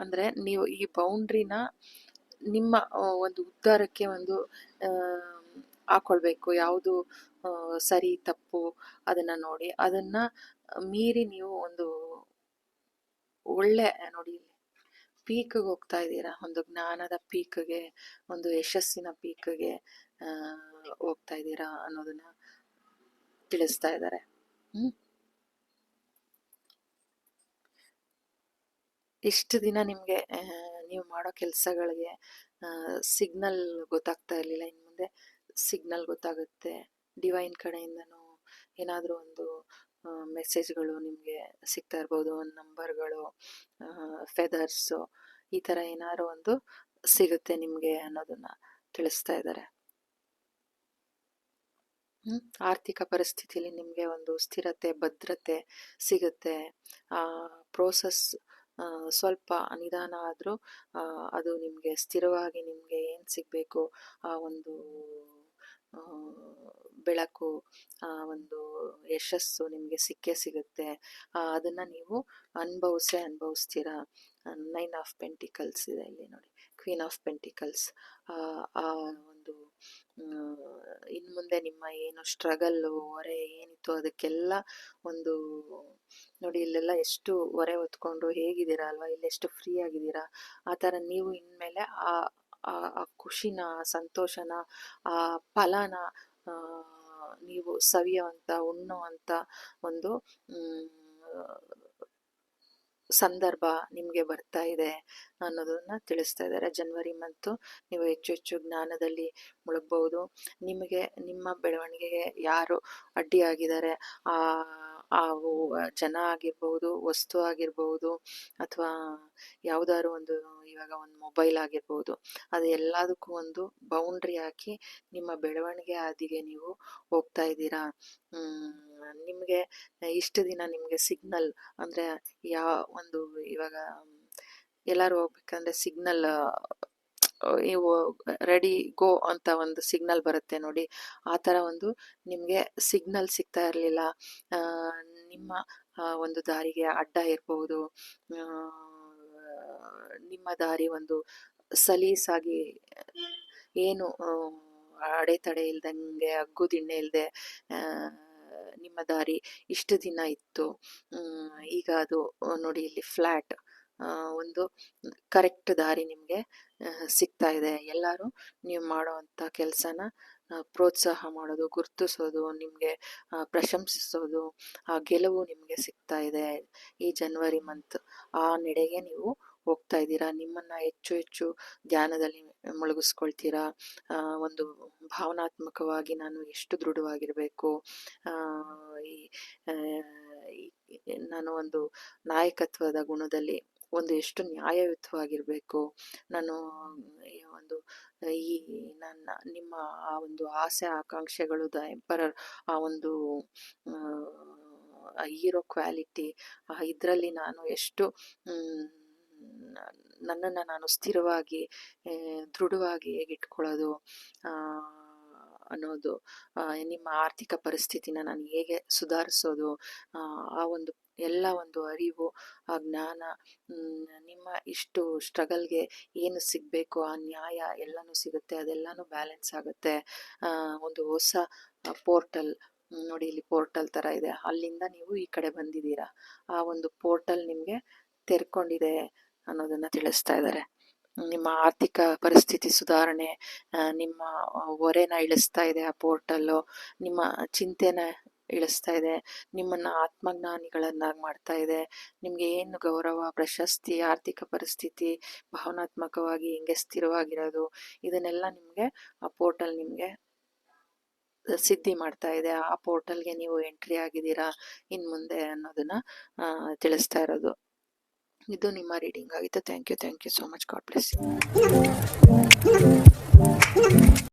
ಅಂದರೆ ನೀವು ಈ ಬೌಂಡ್ರಿನ ನಿಮ್ಮ ಒಂದು ಉದ್ಧಾರಕ್ಕೆ ಒಂದು ಹಾಕೊಳ್ಬೇಕು. ಯಾವುದು ಸರಿ ತಪ್ಪು ಅದನ್ನು ನೋಡಿ, ಅದನ್ನು ಮೀರಿ ನೀವು ಒಂದು ಒಳ್ಳೆ ನೋಡಿ ಪೀಕ್ಗೆ ಹೋಗ್ತಾ ಇದ್ದೀರಾ. ಒಂದು ಜ್ಞಾನದ ಪೀಕ್ಗೆ, ಒಂದು ಯಶಸ್ಸಿನ ಪೀಕ್ಗೆ ಹೋಗ್ತಾ ಇದ್ದೀರಾ ಅನ್ನೋದನ್ನ ತಿಳಿಸ್ತಾ ಇದ್ದಾರೆ. ಇಷ್ಟು ದಿನ ನಿಮಗೆ ನೀವು ಮಾಡೋ ಕೆಲಸಗಳಿಗೆ ಸಿಗ್ನಲ್ ಗೊತ್ತಾಗ್ತಾ ಇರಲಿಲ್ಲ. ಇನ್ನು ಮುಂದೆ ಸಿಗ್ನಲ್ ಗೊತ್ತಾಗುತ್ತೆ. ಡಿವೈನ್ ಕಡೆಯಿಂದನೂ ಏನಾದರೂ ಒಂದು ಮೆಸೇಜ್ಗಳು ನಿಮಗೆ ಸಿಗ್ತಾ ಇರ್ಬೋದು, ಒಂದು ನಂಬರ್ಗಳು, ಫೆದರ್ಸು, ಈ ಥರ ಏನಾದ್ರು ಒಂದು ಸಿಗುತ್ತೆ ನಿಮಗೆ ಅನ್ನೋದನ್ನ ತಿಳಿಸ್ತಾ ಇದ್ದಾರೆ. ಆರ್ಥಿಕ ಪರಿಸ್ಥಿತಿಯಲ್ಲಿ ನಿಮಗೆ ಒಂದು ಸ್ಥಿರತೆ, ಭದ್ರತೆ ಸಿಗುತ್ತೆ. ಪ್ರೋಸೆಸ್ ಸ್ವಲ್ಪ ನಿಧಾನ ಆದರೂ ಅದು ನಿಮಗೆ ಸ್ಥಿರವಾಗಿ ನಿಮಗೆ ಏನು ಸಿಗಬೇಕು, ಆ ಒಂದು ಬೆಳಕು, ಆ ಒಂದು ಯಶಸ್ಸು ನಿಮಗೆ ಸಿಕ್ಕೇ ಸಿಗುತ್ತೆ. ಅದನ್ನು ನೀವು ಅನುಭವಿಸ್ತೀರಾ. 9 ಆಫ್ ಪೆಂಟಿಕಲ್ಸ್ ಇದೆ ಇಲ್ಲಿ ನೋಡಿ, ಕ್ವೀನ್ ಆಫ್ ಪೆಂಟಿಕಲ್ಸ್. ಆ ಒಂದು ಇನ್ನು ಮುಂದೆ ನಿಮ್ಮ ಏನು ಸ್ಟ್ರಗಲ್ಲು, ಹೊರೆ ಏನಿತ್ತು ಅದಕ್ಕೆಲ್ಲ ಒಂದು ನೋಡಿ, ಇಲ್ಲೆಲ್ಲ ಎಷ್ಟು ಹೊರೆ ಹೊತ್ಕೊಂಡು ಹೇಗಿದ್ದೀರಾ ಅಲ್ವಾ, ಇಲ್ಲೆಷ್ಟು ಫ್ರೀ ಆಗಿದ್ದೀರಾ. ಆ ಥರ ನೀವು ಇನ್ಮೇಲೆ ಆ ಖುಷಿನ, ಸಂತೋಷನ, ಆ ಫಲನ ನೀವು ಸವಿಯುವಂಥ, ಉಣ್ಣುವಂಥ ಒಂದು ಸಂದರ್ಭ ನಿಮಗೆ ಬರ್ತಾ ಇದೆ ಅನ್ನೋದನ್ನ ತಿಳಿಸ್ತಾ ಇದ್ದಾರೆ. ಜನವರಿ ಮಂತು ನೀವು ಹೆಚ್ಚು ಹೆಚ್ಚು ಜ್ಞಾನದಲ್ಲಿ ಮುಳುಗಬಹುದು. ನಿಮಗೆ ನಿಮ್ಮ ಬೆಳವಣಿಗೆಗೆ ಯಾರು ಅಡ್ಡಿಯಾಗಿದ್ದಾರೆ, ಆ ಜನ ಆಗಿರ್ಬೋದು, ವಸ್ತು ಆಗಿರ್ಬೋದು, ಅಥವಾ ಯಾವುದಾದ್ರು ಒಂದು, ಇವಾಗ ಒಂದು ಮೊಬೈಲ್ ಆಗಿರ್ಬೋದು, ಅದು ಎಲ್ಲದಕ್ಕೂ ಒಂದು ಬೌಂಡ್ರಿ ಹಾಕಿ ನಿಮ್ಮ ಬೆಳವಣಿಗೆ ಹಾದಿಗೆ ನೀವು ಹೋಗ್ತಾ ಇದ್ದೀರಾ. ನಿಮಗೆ ಇಷ್ಟು ದಿನ ನಿಮಗೆ ಸಿಗ್ನಲ್ ಅಂದರೆ ಒಂದು ಇವಾಗ ಎಲ್ಲರೂ ಹೋಗ್ಬೇಕಂದ್ರೆ ಸಿಗ್ನಲ್, ನೀವು ರೆಡಿ ಗೋ ಅಂತ ಒಂದು ಸಿಗ್ನಲ್ ಬರುತ್ತೆ ನೋಡಿ, ಆ ಥರ ಒಂದು ನಿಮಗೆ ಸಿಗ್ನಲ್ ಸಿಗ್ತಾ ಇರಲಿಲ್ಲ. ನಿಮ್ಮ ಒಂದು ದಾರಿಗೆ ಅಡ್ಡ ಇರ್ಬೋದು, ನಿಮ್ಮ ದಾರಿ ಒಂದು ಸಲೀಸಾಗಿ, ಏನು ಅಡೆತಡೆ ಇಲ್ದಂಗೆ, ಅಗ್ಗು ದಿಣ್ಣೆ ಇಲ್ಲದೆ ನಿಮ್ಮ ದಾರಿ ಇಷ್ಟು ದಿನ ಇತ್ತು. ಈಗ ಅದು ನೋಡಿ, ಇಲ್ಲಿ ಫ್ಲ್ಯಾಟ್ ಒಂದು ಕರೆಕ್ಟ್ ದಾರಿ ನಿಮಗೆ ಸಿಗ್ತಾ ಇದೆ. ಎಲ್ಲರೂ ನೀವು ಮಾಡೋವಂಥ ಕೆಲಸನ ಪ್ರೋತ್ಸಾಹ ಮಾಡೋದು, ಗುರುತಿಸೋದು, ನಿಮಗೆ ಪ್ರಶಂಸಿಸೋದು, ಆ ಗೆಲುವು ನಿಮಗೆ ಸಿಗ್ತಾ ಇದೆ. ಈ ಜನವರಿ ಮಂತ್ ಆ ನೆಡೆಗೆ ನೀವು ಹೋಗ್ತಾ ಇದ್ದೀರಾ. ನಿಮ್ಮನ್ನು ಹೆಚ್ಚು ಹೆಚ್ಚು ಧ್ಯಾನದಲ್ಲಿ ಮುಳುಗಿಸ್ಕೊಳ್ತೀರಾ. ಒಂದು ಭಾವನಾತ್ಮಕವಾಗಿ ನಾನು ಎಷ್ಟು ದೃಢವಾಗಿರಬೇಕು, ನಾನು ಒಂದು ನಾಯಕತ್ವದ ಗುಣದಲ್ಲಿ ಒಂದು ಎಷ್ಟು ನ್ಯಾಯಯುತವಾಗಿರಬೇಕು, ನಾನು ಒಂದು ನಿಮ್ಮ ಆ ಒಂದು ಆಸೆ ಆಕಾಂಕ್ಷೆಗಳು, ದ ಎಂಪರರ್, ಆ ಒಂದು ಹೀರೋ ಕ್ವಾಲಿಟಿ, ಇದರಲ್ಲಿ ನಾನು ಎಷ್ಟು ನನ್ನನ್ನು ನಾನು ಸ್ಥಿರವಾಗಿ, ದೃಢವಾಗಿ ಹೇಗೆ ಇಟ್ಕೊಳ್ಳೋದು ಅನ್ನೋದು, ನಿಮ್ಮ ಆರ್ಥಿಕ ಪರಿಸ್ಥಿತಿನ ನಾನು ಹೇಗೆ ಸುಧಾರಿಸೋದು, ಆ ಒಂದು ಎಲ್ಲ ಒಂದು ಅರಿವು, ಆ ಜ್ಞಾನ, ನಿಮ್ಮ ಇಷ್ಟು ಸ್ಟ್ರಗಲ್ಗೆ ಏನು ಸಿಗಬೇಕು, ಆ ನ್ಯಾಯ ಎಲ್ಲನೂ ಸಿಗುತ್ತೆ. ಅದೆಲ್ಲನೂ ಬ್ಯಾಲೆನ್ಸ್ ಆಗುತ್ತೆ. ಒಂದು ಹೊಸ ಪೋರ್ಟಲ್ ನೋಡಿ, ಇಲ್ಲಿ ಪೋರ್ಟಲ್ ಥರ ಇದೆ, ಅಲ್ಲಿಂದ ನೀವು ಈ ಕಡೆ ಬಂದಿದ್ದೀರಾ. ಆ ಒಂದು ಪೋರ್ಟಲ್ ನಿಮಗೆ ತೆರ್ಕೊಂಡಿದೆ ಅನ್ನೋದನ್ನು ತಿಳಿಸ್ತಾ ಇದ್ದಾರೆ. ನಿಮ್ಮ ಆರ್ಥಿಕ ಪರಿಸ್ಥಿತಿ ಸುಧಾರಣೆ, ನಿಮ್ಮ ಹೊರೆನ ಇಳಿಸ್ತಾ ಇದೆ ಆ ಪೋರ್ಟಲ್ಲು, ನಿಮ್ಮ ಚಿಂತೆನ ಇಳಿಸ್ತಾ ಇದೆ, ನಿಮ್ಮನ್ನು ಆತ್ಮಜ್ಞಾನಿಗಳನ್ನಾಗಿ ಮಾಡ್ತಾ ಇದೆ. ನಿಮಗೆ ಏನು ಗೌರವ, ಪ್ರಶಸ್ತಿ, ಆರ್ಥಿಕ ಪರಿಸ್ಥಿತಿ, ಭಾವನಾತ್ಮಕವಾಗಿ ಹೆಂಗೆ ಸ್ಥಿರವಾಗಿರೋದು, ಇದನ್ನೆಲ್ಲ ನಿಮಗೆ ಆ ಪೋರ್ಟಲ್ ನಿಮಗೆ ಸಿದ್ಧಿ ಮಾಡ್ತಾ ಇದೆ. ಆ ಪೋರ್ಟಲ್ಗೆ ನೀವು ಎಂಟ್ರಿ ಆಗಿದ್ದೀರಾ ಇನ್ನು ಮುಂದೆ ಅನ್ನೋದನ್ನ ತಿಳಿಸ್ತಾ ಇರೋದು. ಇದು ನಿಮ್ಮ ರೀಡಿಂಗ್ ಆಗಿತ್ತು. Thank you so much. God bless you.